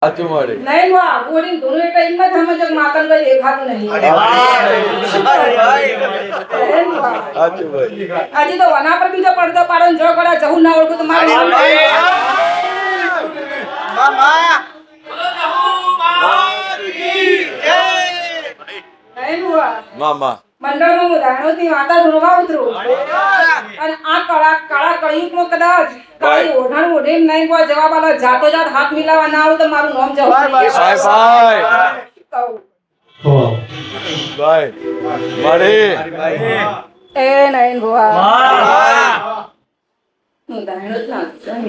સાચું મળે નહીં વા ગોળી ધોનું એટલે હિંમત સમજ માતન ગઈ દેખાતું નહીં સાચું ભાઈ આજે તો વના પર બીજો પડદો પાડો ને જો કડા જવું ના ઓળખું તો મારું નહીં વા મામા મંડળમાં હું રાણોથી માતા ધૂણવા ઉતરું અને આ કાળા કળિયુગમાં કદાચ કાળી ઓઢાણ ઓઢીને નહીં કોઈ જવાબ આલો જાતો જાત હાથ મિલાવા ના આવે તો મારું નામ જવું ભાઈ ભાઈ મળે એ નહીં ભુવા હું દાણો જ નાખું.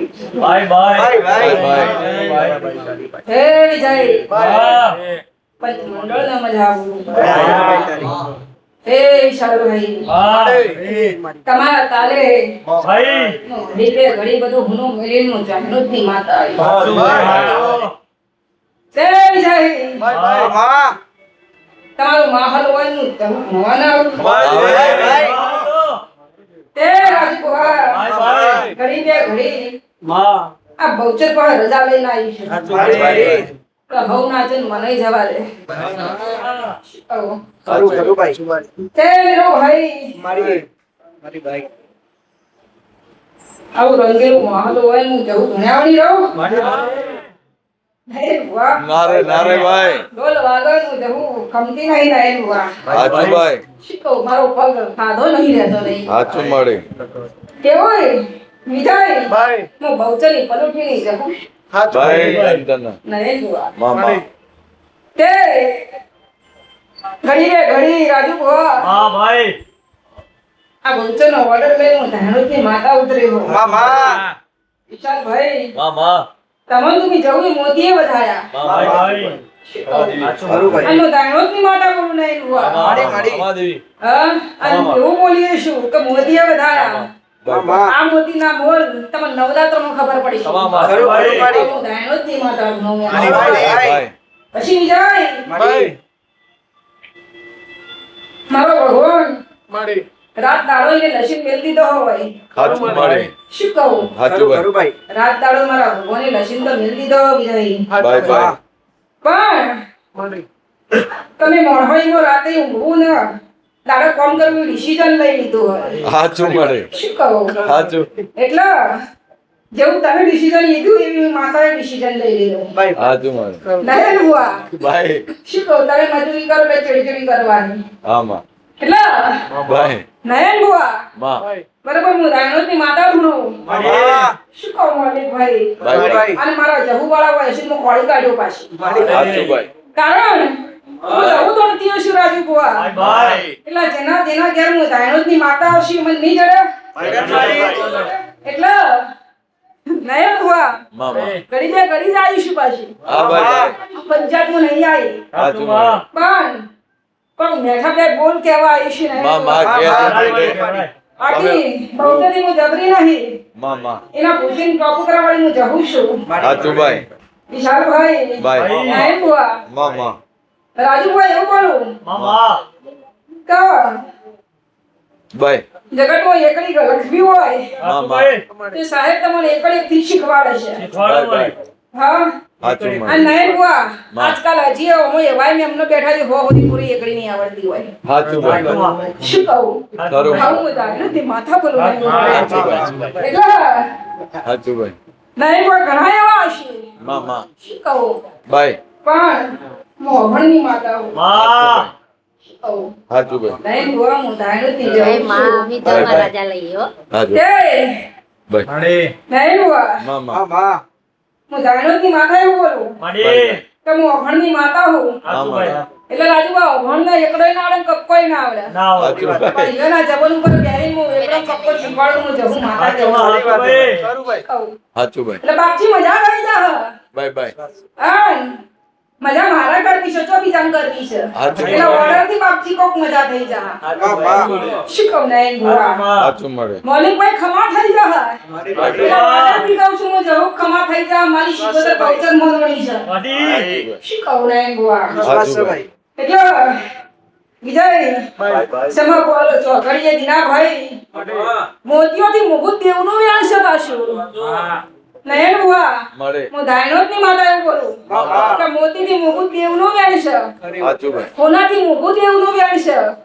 હે વિજય મંડળ ના મજા આવું હે વિશાલભાઈ તમારા તાલે ઘડી ઘડી બધું હુનું મેલીનું જાણું જ નહીં માતા તે વિજય તમારું માહલ હોય નું તે રાજકુમાર ઘડી બે ઘડી આ બહુચર પર રજા લઈને આવી છે તો હવ નાચન મને જવા દે તે રો ભાઈ મારી ભાઈ આવું રંગેલું માહલ હોય હું જવું ધુણ્યાવણી રહું હે વાહ નારે નારે ભાઈ ડોલ વાગન હું જવું કમતી નહીં રહે વાહ સાચું ભાઈ શીખો મારો પગ ખાધો નહીં રહેતો નહીં સાચું મળે કેવોય વિજય ભાઈ હું બહુચરની પલોઠી નહીં જવું ભાઈ ચંદન નહીં જોવા મામા તે ઘડી રે ઘડી રાજુ ભુવા આ બહુચરનો ઓર્ડર લઈને હું ધાણોદની માતા ઉતરી હું વિશાલભાઈ તમને તમે જવું મોદીએ વધાયા અને ધાણોદની માતા બોલું નહીં ભુવા હા અને એવું બોલીએ શું કે મોદીએ વધાયા આ મોતી ના બોલ તમને નવરાત્રમાં ખબર પડી ધાણોદની માતા પછી વિજય મારો ભગવાન રાત દાડો એને લસીન મેલ દીધો હોય સાચું મળે શું કહું સાચું ભાઈ રાત દાડો મારા ભગવાને લસીન તો મેલ દીધો વિજય ભાઈ ભાઈ પણ તમે મોણહોઈમાં રાતે ઊંઘવું ન દાડો કામ કરવું ડિસિઝન લઈ લીધું હોય સાચું મળે શું કહું સાચું એટલે જેવું તમે ડિસિઝન લીધું એવી માતાએ ડિસિઝન લઈ લીધું સાચું મળે નહીં હુઆ ભાઈ શું કહું તમે મજૂરી કરો એટલે ચીડચીડી કરવાની આમાં એટલે ભાઈ નયન બુઆ માં બરાબર હું રાણોદની માતા ભણું શું કહું માલિક ભાઈ ભાઈ અને મારા જહુવાળા વયસી હું ખોળી કાઢ્યો પાછી સાચું ભાઈ કારણ હું જહુ તો નથી હશું રાજુ બુઆ એટલે જેના જેના ઘેર હું રાણોદની માતા આવશે મને નહીં જડે એટલે નયન બુઆ મામા ઘડી જ આવીશું પાછી હા ભાઈ પંચાયતમાં નહીં આવી સાચું મળે પણ મેઠા બે બોલ કેવા આવીશું ને મામા કે બાકી બહુતરી હું જબરી નહીં મામા એના પૂછીને ટોપ કરાવવાની હું જહું છું સાચું ભાઈ વિશાલભાઈ ભાઈ નાયન બુઆ મામા રાજુભાઈ એવું બોલું કે ભાઈ જગતમાં એકડી લક્ષ્મી હોય મામા તે સાહેબ તમને એકડી થી શીખવાડે છે ભાઈ હા સાચું મળે અને નાયન બુઆ આજકાલ હજી હું એવાય મેં એમને બેઠા છે હો હોદી પૂરી એકડી નહીં આવડતી હોય સાચું ભાઈ શું કહું ખરું આવું બધા નથી માથા બોલું સાચું ભાઈ એટલે સાચું ભાઈ નાયન બુઆ ઘણા એવા હશે મામા શું કહું ભાઈ પણ મોહણની માતા હું સાચું ભાઈ નાયન બુઆ હું ધાણોદની જય જાઉં માં છું અમે તો મહારાજા લઈએ હો સાચું તે ભાઈ નાયન બુઆ મામા હું ધાણોદની માતા એવું બોલું કે હું અભણની માતા હું મામા એટલે રાજુબા અભણને એકડોય ના આવડે કક્કોય ના આવડે સાચું પણ ભાઈ ઈયોના જબલ ઉપર બેહીને હું એકડો કક્કો શીખવાડું હું જહું માતા કહું. સાચું ભાઈ એટલે બાપજી મજા કરી જા બાય બાય હા મજા મારા કરવી છે તો બીજાને કરવી છે સાચું એટલે ઓર્ડરથી બાપજી કોક મજા થઈ જા શું કહું નાયન બુઆ સાચું મળે મૌલિકભાઈ ખમા થઈ જા એટલે ઓર્ડરથી કહું છું હું જહું ખમા થઈ જા મારી શિકોતર બહુચર મોનવણી છે શું કહું નાયન બુઆ સાચું ભાઈ એટલે વિજય સમા બોલો ચોઘડીએ દીના ભાઈ મોતીઓથી મુગુત દેવનું વેણ છે પાછું નયન બુઆ મળે હું ધાયણોદની માતા એવું બોલું કે મોતીથી મોગું દેવનું વેણ છે સાચું ભાઈ સોનાથી મોગું દેવનું વેણ છે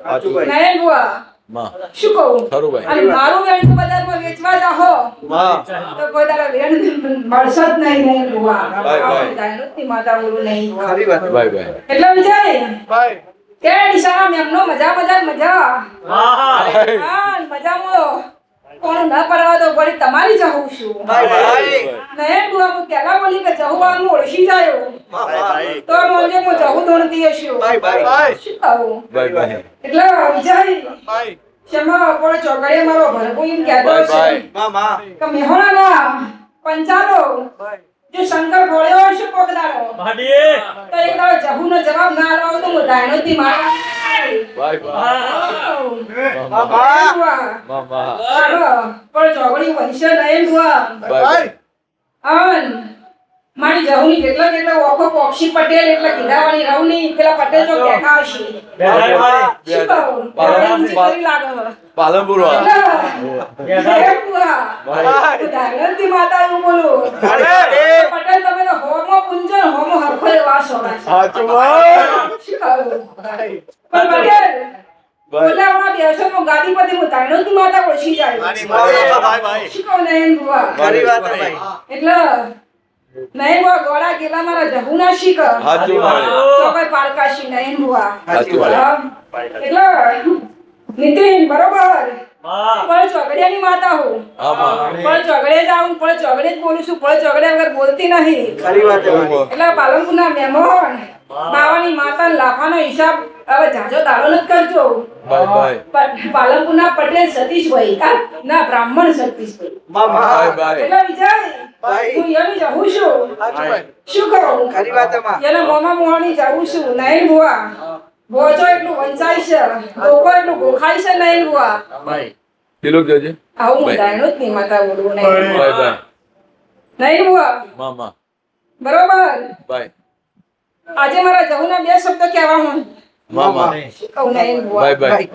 સાચું ભાઈ નયન બુઆ માં શું કહું ખરું ભાઈ અને મારું વેણ તો બજારમાં વેચવા જાહો માં તો કોઈ તારા વેણ મળશે જ નહીં નયન બુઆ ભાઈ. ધાયણોદની માતા બોલું નહીં બુઆ. ભાઈ ભાઈ એટલે વિજય ભાઈ કે નિશાળા મેમનો મજા મજા મજા ભાઈ હા મજામાં કોણ ન પડવા દો વળી તમારી જહું છું નયન બુઆ હું કેલા બોલી કે જહુવાનું ઓળખી જાયો તો મોજે હું જહું દોણતી હશું શું કહું ભાઈ એટલે વિજય શેમાં આપણે ચોકડીએ મારો ભરપુ એમ કહેતો છે કે મેહોણાના પંચાલો જો શંકર ભોળ્યો હશે પોગદારો તો એક દાડો જહુનો જવાબ ના આલવા તો હું ધાયણોદની માતા ભાઈ મામા પણ ચોકડી વંશે નયન બુઆ ભાઈ અન મારી જહુની કેટલા ઓખો પોક્ષી પટેલ એટલે કીધાવાળી રવની પેલા પટેલ જો બેઠા હશે શું કહું? ઊંચી કરી લાગે. પાલનપુર ધાયણોદની માતા એવું બોલું પટેલ તમે તો હોમો પૂંજો ને હોમો હરખો એવા છો. સાચું શું કહું? પણ પટેલ બોલે હમણાં બેસો તો ગાદી પરથી હું ધાયણોદની માતા ઓળખી જાય. શું કહું નયન બુઆ? એટલે નયન બુઆ ગોળા ગેલા મારા જહુના શીખ સાચું તો કોઈ પારકાશી નયન બુઆ. સાચું એટલે નીતિન બરોબર પણ ચોગડિયાની માતા હું પણ ચોગડે જાઉં પણ ચોગડે જ બોલું છું પણ ચોગડે વગર બોલતી નહીં. એટલે પાલનપુરના મહેમાન બાવાની માતા લાફાનો હિસાબ હવે જાજો દાડો નથી કરજો. પાલનપુરના પટેલ સતીશભાઈ ના બ્રાહ્મણ સતીશભાઈ એટલે વિજય હું યની જવું છું. શું કહું? એના મોમાં મોહની જવું છું. નયન બુઆ બોજો એટલું વંચાય છે લોકો એટલું ગોખાય છે નયન બુઆ. તિલક જોજે આવું હું ધાયણોદની માતા બોલું નયન ભાઈ ભાઈ નયન બુઆ મામા બરોબર. ભાઈ આજે મારા જહુના બે શબ્દ કહેવા હું મામા શું કહું નયન બુઆ? ભાઈ ભાઈ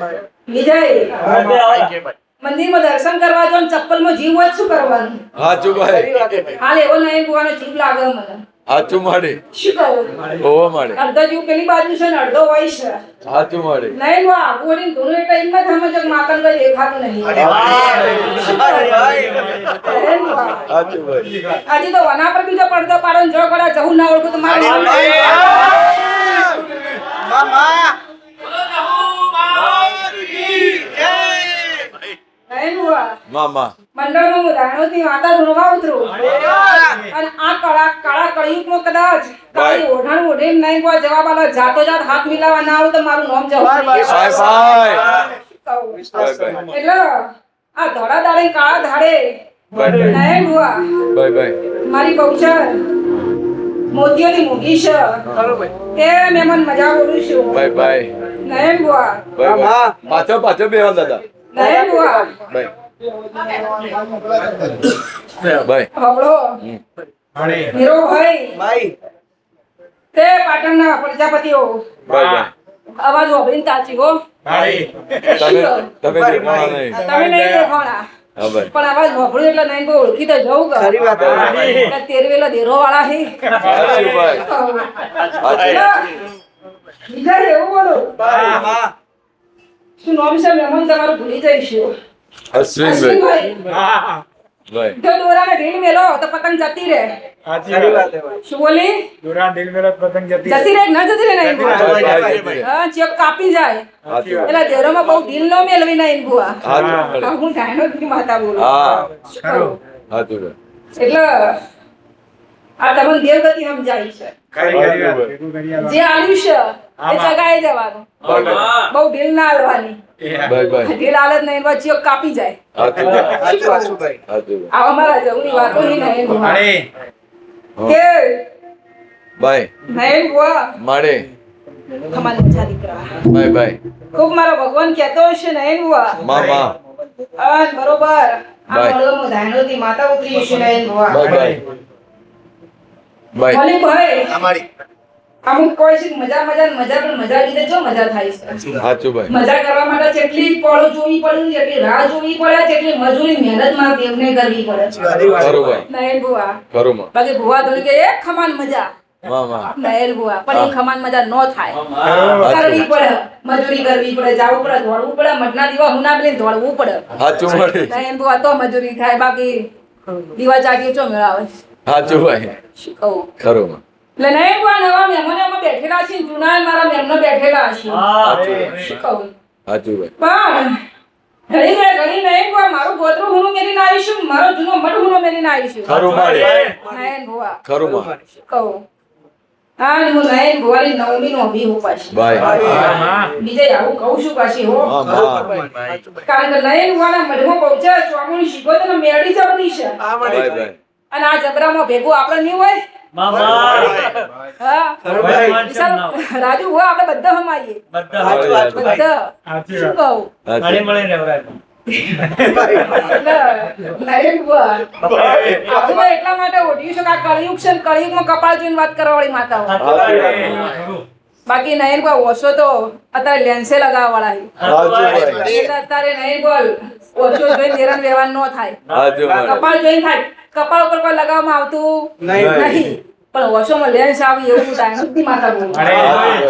વિજય મંદિરમાં દર્શન કરવા જો ને ચપ્પલમાં જીવ હોય તો શું કરવાનું? સાચું ભાઈ હાલ એવો નયન બુઆનો જીવ લાગે મને. સાચું મળે શું કહું? ઓવો મળે અડધો જીવ પેલી બાજુ છે ને અડધો હોય છે. સાચું મળે નયન બુઆ આઘું વળીને ધૂળું એટલે એમ જ સમજો કે માતાને કઈ દેખાતું નહીં. નયન બુઆ સાચું ભાઈ આજે તો વના પર બીજો પડદો પાડો ને જો કડા જહું ના ઓળખું તો મારે નયન બુઆ મામા મંડળમાં હું ધાયણોદની માતા ધૂણવા ઉતરું અને આ કાળા કળિયુગમાં કદાચ કાળી ઓઢાણ ઓઢીને નયન બુઆ જવાબ આલો જાતો જાત હાથ મિલાવા ના આવે તો મારું નામ જવું ભાઈ ભાઈ એટલે આ ધોળા દાડે કાળા ધાડે નયન બુઆ ભાઈ ભાઈ મારી બહુચર મોતીઓની મૂગી છે તે મેમન મજા બોલું છું. ભાઈ ભાઈ નયન બુઆ ભાઈ પાછળ પાછળ બેવા દાદા નયન બુઆ ભાઈ ભાઈ હવળો હીરો ભાઈ તે પાટણના પ્રજાપતિઓ ભાઈ ભાઈ અવાજ હોભળીને તાચી હો. તમે દેખાણા નહીં તમે નહીં દેખાણા હા ભાઈ પણ અવાજ હોભળ્યો એટલે નહીં કોઈ ઓળખી તો જવું કે તેરવેલા દેરો વાળા હે. સાચું ભાઈ બીજા એવું બોલો શું નામ છે મહેમાન તમારું ભૂલી જઈશું. અશ્વિનભાઈ ભાઈ જો દોરાને ઢીલ મેલો તો પતંગ જતી રહે. શું બોલી? જતી રહે ના જતી રહે નહીં બુઆ? હા ચેક કાપી જાય એટલે દેરોમાં બહુ ઢીલ ન મેલવી નહીં બુઆ. હું ધાયણોદની માતા બોલું. શું કહું? એટલે આ તમને દેવગતિ સમજાય છે. જે આલ્યું છે એ જગાએ જવાનું. બહુ ઢીલ ના હાલવાની. ઢીલ હાલે જ નહીં ચેક કાપી જાય. આવા મારા જવની વાતો નહીં નયન બુઆ. કે ભાઈ નયન બુઆ મારે તમારી મજા દીકરા ભાઈ ભાઈ ખૂબ મારો ભગવાન કહેતો હશે નયન બુઆ. મામા બરોબર આ બાય. મળો ધાયણોદની માતા ઉતરી છે નયન બુઆ. ભાઈ ભાઈ ભાઈ ભલે ભાઈ અમુક કોઈ છે મજા પણ મજા લીધે જો મજા થાય છે સાચું ભાઈ મજા કરવા માટે જેટલી પળો જોવી પડે જેટલી રાહ જોવી પડે તેટલી મજૂરી મહેનત માં દેવને કરવી પડે ખરું ભાઈ નયન બુઆ ખરું માં બાકી ભુવા તો કે એક ખમાન મજા નયન બુઆ પણ એ ખમાન મજા ન થાય કરવી પડે મજૂરી કરવી પડે જાવું પડે દોડવું પડે મઢના દીવા હુના બેન દોડવું પડે સાચું મળી નયન બુઆ તો મજૂરી થાય બાકી દીવા ચાટીએ ચો મેળાવે સાચું ભાઈ શું કહું ખરું માં એટલે નયન બુઆ નવા મહેમાનો અમે બેઠેલા છે જૂના મારા મહેમાનો બેઠેલા છે શું કહું સાચું ભાઈ પણ ઘણી નયન બુઆ મારું ગોદરું હુનું મેલીને આવીશું મારો જૂનો મઠ હુનો મેલીને આવીશું ખરું મારી નયન બુઆ ખરું માં શું કહું હા ને હું નયન બુઆની નવમી નો અભી હું પાછી ભાઈ બીજે આવું કહું છું પાછી હો કારણ કે નયન બુઆના મઢમાં પહોંચ્યા ચોમુની શીખોતર મેળી જવાની છે ભાઈ અને આ જબરામાં ભેગું આપણે નહીં હોય હા રાજુ હો આપણે બધા હમાઈએ બધા શું કહું નયન બુઆ આપણે એટલા માટે ઓઢ્યું છે કે આ કળિયુગ છે ને કળિયુગમાં કપાળ જોઈને વાત કરવા વાળી માતા હોય બાકી નયન બુઆ ઓછો તો અત્યારે લેન્સે લગાવવા વાળા છે અત્યારે નયન બોલ ઓછો જોઈને હેરાન વ્યવહાર ન થાય કપાળ જોઈને થાય કપાળ ઉપર કોઈ લગાવવામાં આવતું નહીં પણ ઓછોમાં લેન્સ આવી એવું થાય નથી માતા બોલ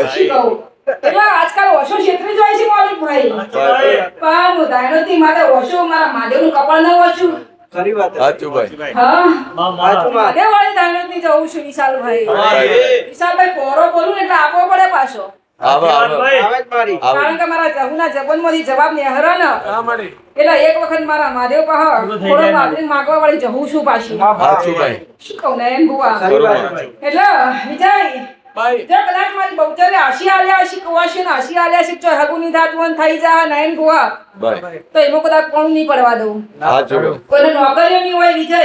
શું કહું એટલે આજકાલ ઓછો ક્ષેત્રે જોઈ છે માલિક ભાઈ પણ હું દાયનોથી મારે ઓછો મારા મહાદેવનું કપાળ ન ઓછું ખરી વાત સાચું ભાઈ હા મહાદેવ વાળી દાયનોથી જવું છું વિશાલભાઈ વિશાલભાઈ કોરો બોલું ને એટલે આપવો પડે પાછો કારણ કે મારા જહુના જબનમાંથી જવાબ નેહરો ને એટલે એક વખત મારા મહાદેવ પાસે થોડો માગવા વાળી જહું છું પાછી સાચું ભાઈ શું કહું નયન બુઆ એટલે વિજય જો કદાચ મારી બહુચરે આશી આલ્યા હશે કવાશી ને આશી આલ્યા હશે જો હગુની દાતવન થઈ જા નયન બુઆ તો એમાં કદાચ કોણ નહીં પડવા દઉં કોઈને નોકરીઓ નહીં હોય વિજય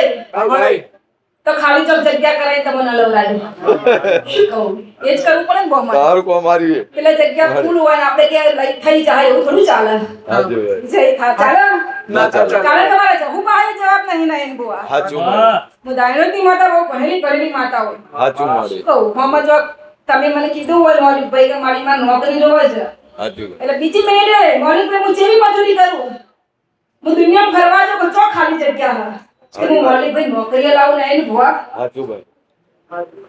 તો ખાલી ચમ જગ્યા કરાય તમને લવરાય શું કહું એ જ કરવું પડે ને બહુ તારું કો મારી એટલે જગ્યા ફૂલ હોય ને આપણે કે લઈ થઈ જાય એવું થોડું ચાલે વિજય થા ચાલે ના ચાલે કારણ કે મારા જહુ પાસે જવાબ નહીં નયન બુઆ સાચું હું દાયનોની માતા બહુ ભણેલી કરેલી માતા હોય સાચું મારી કહું મોહમ્મદ જો તમે મને કીધું હોય મૌલિકભાઈ કે મારી માં નોકરી જોવે છે એટલે બીજી મિનિટે મૌલિકભાઈ હું જેવી મજૂરી કરું હું દુનિયા ફરવા જાઉં તો ખાલી જગ્યા કે હું મૌલિકભાઈ નોકરીએ લાવું ને એને ભુઆ સાચું ભાઈ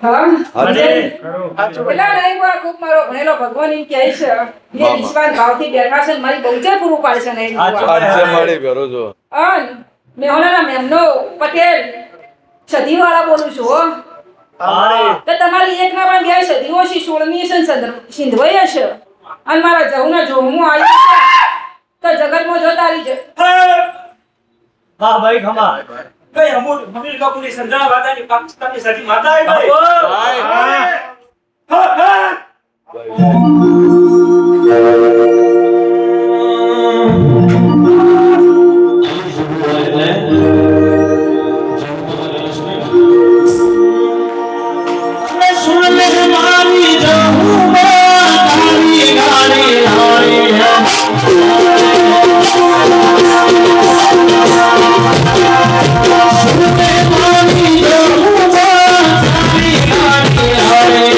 હા પેલા નહીં બુઆ ખૂબ મારો ભણેલો ભગવાન એમ કહે છે જે વિશ્વાસ ભાવથી બેઠા છે મારી બહુચર પૂરું પાડશે ને એને આજે મારી ભરો જો મેહોણાના મેમનો પટેલ સદીવાળા બોલું છું હો તો તમારી એક ના પણ 2 સદીઓ છે 16મી છે સિંધવાઈ હશે અને મારા જહુના જોમું આવી તો જગતમાં જોતા રહી છે હા ભાઈ ખમા કઈ અમીર કપૂરની સંજના વાદાની પાકિસ્તાનની સદી માતા આવી Hare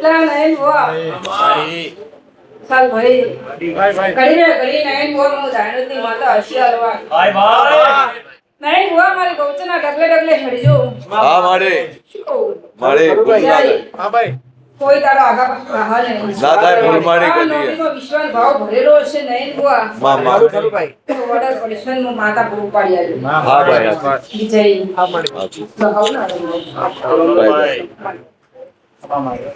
લા નયન બુઆ ચાલ ભાઈ ઘડી નયન બુઆ હું દાણોદની માતા હસી હાલવા નયન બુઆ મારી ગૌચરના ડગલે ડગલે હડજો હા માડી માડી ભૂલ ના થાય. કોઈ તારો આગા પાછળ રાહ નહીં. ના થાય ભૂલ માડી આ કરી નોકરીમાં વિશ્વાસ ભાવ ભરેલો હશે નયન બુઆ માં માં તો વડા પરેશાનમાં માતા પૂરું પાડી આલ્યું. હા ભાઈ વિજય હા. ભાવના. Bye by.